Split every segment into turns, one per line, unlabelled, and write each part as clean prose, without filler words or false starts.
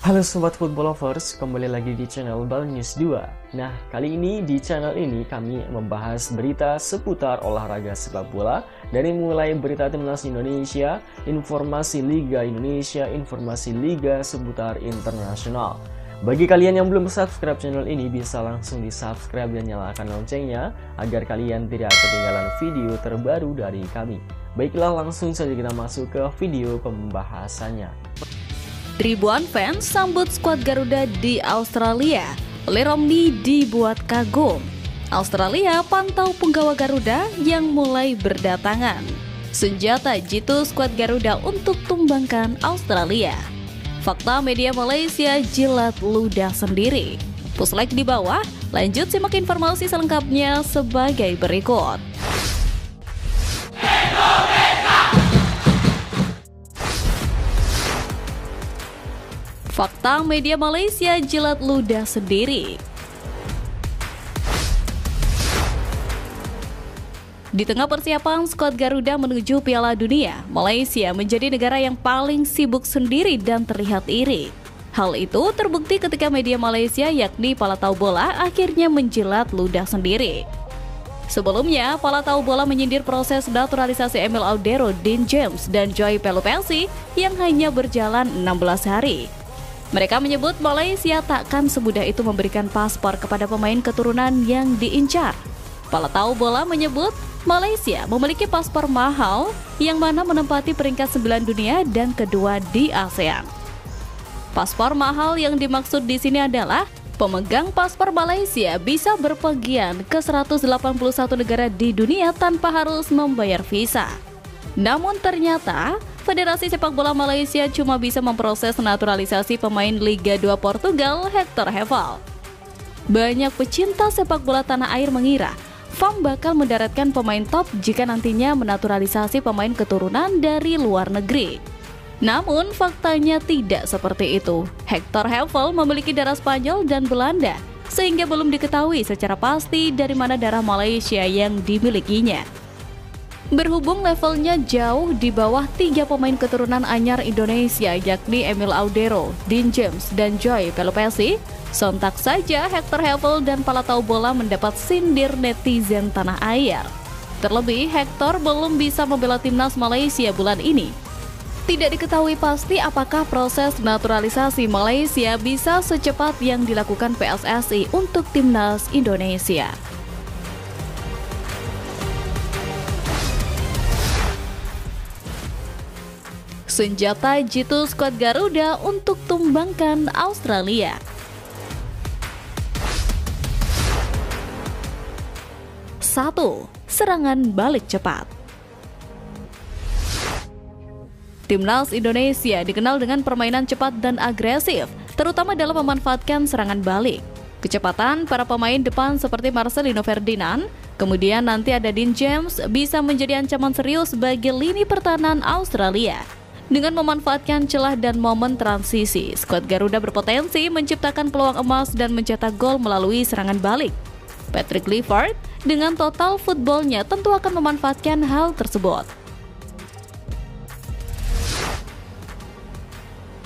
Halo Sobat Football Lovers, kembali lagi di channel Bal News 2. Nah, kali ini di channel ini kami membahas berita seputar olahraga sepak bola. Dari mulai berita timnas Indonesia, informasi Liga Indonesia, informasi Liga seputar internasional. Bagi kalian yang belum subscribe channel ini, bisa langsung di subscribe dan nyalakan loncengnya agar kalian tidak ketinggalan video terbaru dari kami. Baiklah, langsung saja kita masuk ke video pembahasannya.
Ribuan fans sambut skuad Garuda di Australia. Oleh Romney dibuat kagum. Australia pantau punggawa Garuda yang mulai berdatangan. Senjata jitu skuad Garuda untuk tumbangkan Australia. Fakta media Malaysia jilat ludah sendiri. Push like di bawah, lanjut simak informasi selengkapnya sebagai berikut. Fakta media Malaysia jilat ludah sendiri. Di tengah persiapan skuad Garuda menuju Piala Dunia, Malaysia menjadi negara yang paling sibuk sendiri dan terlihat iri. Hal itu terbukti ketika media Malaysia yakni Pala Tahu Bola akhirnya menjilat ludah sendiri. Sebelumnya, Pala Tahu Bola menyindir proses naturalisasi Emil Audero, Dean James, dan Joy Pelupessy yang hanya berjalan 16 hari. Mereka menyebut Malaysia takkan semudah itu memberikan paspor kepada pemain keturunan yang diincar. Pala Tahu Bola menyebut Malaysia memiliki paspor mahal yang mana menempati peringkat 9 dunia dan kedua di ASEAN. Paspor mahal yang dimaksud di sini adalah pemegang paspor Malaysia bisa berpergian ke 181 negara di dunia tanpa harus membayar visa. Namun ternyata Federasi Sepak Bola Malaysia cuma bisa memproses naturalisasi pemain Liga 2 Portugal, Hector Heval. Banyak pecinta sepak bola tanah air mengira FAM bakal mendaratkan pemain top jika nantinya menaturalisasi pemain keturunan dari luar negeri. Namun faktanya tidak seperti itu. Hector Heval memiliki darah Spanyol dan Belanda, sehingga belum diketahui secara pasti dari mana darah Malaysia yang dimilikinya. Berhubung levelnya jauh di bawah 3 pemain keturunan anyar Indonesia yakni Emil Audero, Dean James, dan Joy Pelupessy, sontak saja Hector Heval dan Pala Tahu Bola mendapat sindir netizen tanah air. Terlebih, Hector belum bisa membela timnas Malaysia bulan ini. Tidak diketahui pasti apakah proses naturalisasi Malaysia bisa secepat yang dilakukan PSSI untuk timnas Indonesia. Senjata jitu skuad Garuda untuk tumbangkan Australia. Satu, serangan balik cepat. Timnas Indonesia dikenal dengan permainan cepat dan agresif, terutama dalam memanfaatkan serangan balik. Kecepatan para pemain depan seperti Marcelino Ferdinand, kemudian nanti ada Dean James bisa menjadi ancaman serius bagi lini pertahanan Australia. Dengan memanfaatkan celah dan momen transisi, skuad Garuda berpotensi menciptakan peluang emas dan mencetak gol melalui serangan balik. Patrick Clifford dengan total footballnya tentu akan memanfaatkan hal tersebut.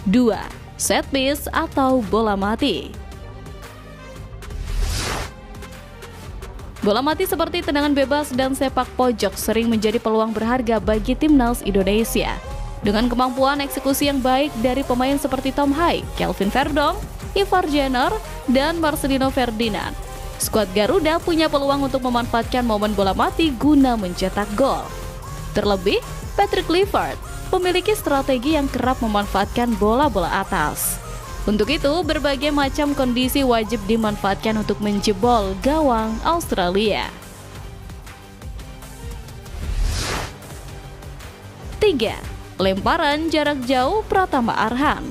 2. Set piece atau bola mati. Bola mati seperti tendangan bebas dan sepak pojok sering menjadi peluang berharga bagi timnas Indonesia. Dengan kemampuan eksekusi yang baik dari pemain seperti Tom Haig, Kelvin Verdong, Ivar Jenner, dan Marcelino Ferdinand, skuad Garuda punya peluang untuk memanfaatkan momen bola mati guna mencetak gol. Terlebih, Patrick Clifford memiliki strategi yang kerap memanfaatkan bola-bola atas. Untuk itu, berbagai macam kondisi wajib dimanfaatkan untuk menjebol gawang Australia. 3. Lemparan jarak jauh Pratama Arhan.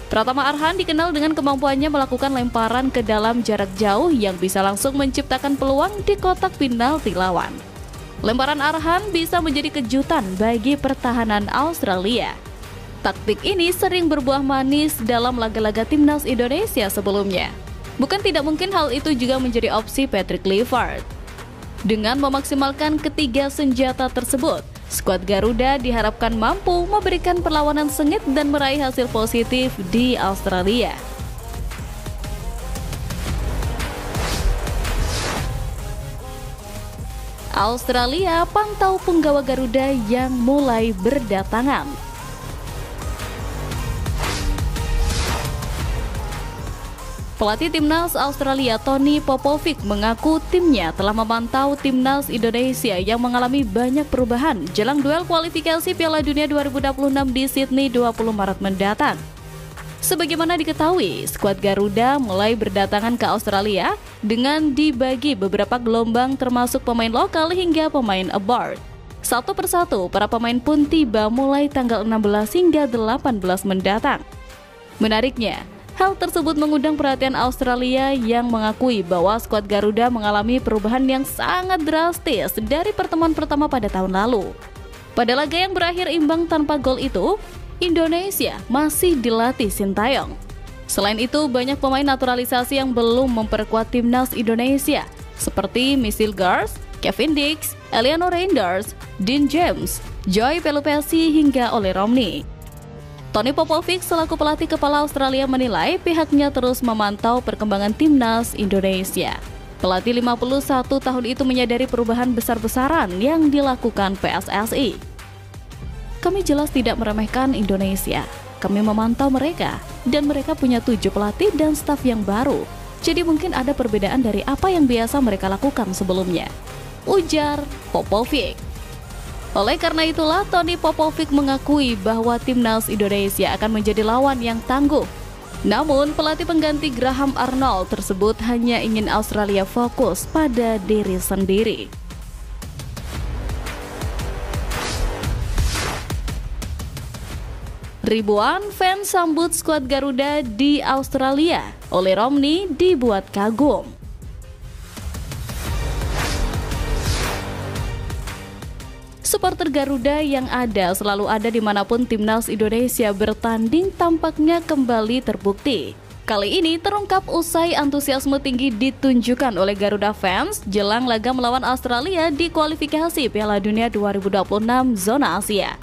Pratama Arhan dikenal dengan kemampuannya melakukan lemparan ke dalam jarak jauh yang bisa langsung menciptakan peluang di kotak penalti lawan. Lemparan Arhan bisa menjadi kejutan bagi pertahanan Australia. Taktik ini sering berbuah manis dalam laga-laga timnas Indonesia sebelumnya. Bukan tidak mungkin hal itu juga menjadi opsi Patrick Clifford. Dengan memaksimalkan ketiga senjata tersebut, Skuad Garuda diharapkan mampu memberikan perlawanan sengit dan meraih hasil positif di Australia. Australia pantau punggawa Garuda yang mulai berdatangan. Pelatih timnas Australia Tony Popovic mengaku timnya telah memantau timnas Indonesia yang mengalami banyak perubahan jelang duel kualifikasi Piala Dunia 2026 di Sydney 20 Maret mendatang. Sebagaimana diketahui, skuad Garuda mulai berdatangan ke Australia dengan dibagi beberapa gelombang termasuk pemain lokal hingga pemain abroad. Satu persatu, para pemain pun tiba mulai tanggal 16 hingga 18 mendatang. Menariknya, hal tersebut mengundang perhatian Australia yang mengakui bahwa skuad Garuda mengalami perubahan yang sangat drastis dari pertemuan pertama pada tahun lalu. Pada laga yang berakhir imbang tanpa gol itu, Indonesia masih dilatih Sintayong. Selain itu, banyak pemain naturalisasi yang belum memperkuat timnas Indonesia, seperti Misil Gars, Kevin Dix, Eliano Reinders, Dean James, Joy Pelupessy hingga Ole Romney. Tony Popovic selaku pelatih kepala Australia menilai pihaknya terus memantau perkembangan timnas Indonesia. Pelatih 51 tahun itu menyadari perubahan besar-besaran yang dilakukan PSSI. Kami jelas tidak meremehkan Indonesia. Kami memantau mereka, dan mereka punya 7 pelatih dan staf yang baru. Jadi mungkin ada perbedaan dari apa yang biasa mereka lakukan sebelumnya, ujar Popovic. Oleh karena itulah, Tony Popovic mengakui bahwa timnas Indonesia akan menjadi lawan yang tangguh. Namun, pelatih pengganti Graham Arnold tersebut hanya ingin Australia fokus pada diri sendiri. Ribuan fans sambut skuad Garuda di Australia. Ole Romney dibuat kagum. Supporter Garuda yang selalu ada dimanapun timnas Indonesia bertanding tampaknya kembali terbukti. Kali ini terungkap usai antusiasme tinggi ditunjukkan oleh Garuda fans jelang laga melawan Australia di kualifikasi Piala Dunia 2026 zona Asia.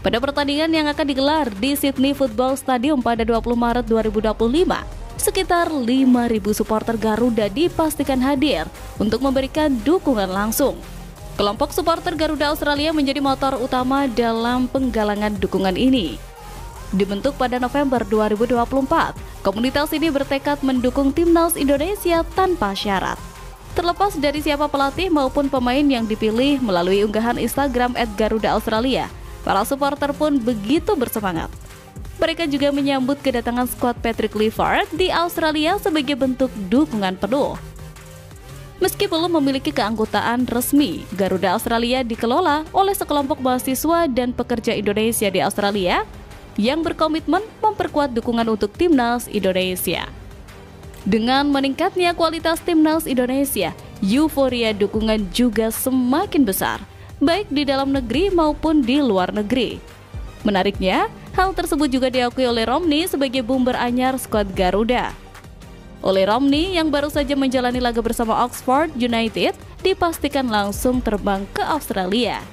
Pada pertandingan yang akan digelar di Sydney Football Stadium pada 20 Maret 2025, sekitar 5.000 supporter Garuda dipastikan hadir untuk memberikan dukungan langsung. Kelompok supporter Garuda Australia menjadi motor utama dalam penggalangan dukungan ini. Dibentuk pada November 2024, komunitas ini bertekad mendukung timnas Indonesia tanpa syarat. Terlepas dari siapa pelatih maupun pemain yang dipilih melalui unggahan Instagram @GarudaAustralia, para supporter pun begitu bersemangat. Mereka juga menyambut kedatangan skuad Patrick Clifford di Australia sebagai bentuk dukungan penuh. Meski belum memiliki keanggotaan resmi, Garuda Australia dikelola oleh sekelompok mahasiswa dan pekerja Indonesia di Australia yang berkomitmen memperkuat dukungan untuk timnas Indonesia. Dengan meningkatnya kualitas timnas Indonesia, euforia dukungan juga semakin besar, baik di dalam negeri maupun di luar negeri. Menariknya, hal tersebut juga diakui oleh Romney sebagai boomer anyar skuad Garuda. Ole Romney yang baru saja menjalani laga bersama Oxford United dipastikan langsung terbang ke Australia.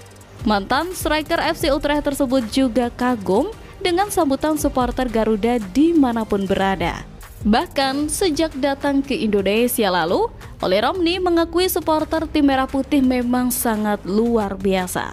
Mantan striker FC Utrecht tersebut juga kagum dengan sambutan supporter Garuda dimanapun berada. Bahkan sejak datang ke Indonesia lalu, Ole Romney mengakui supporter tim Merah Putih memang sangat luar biasa.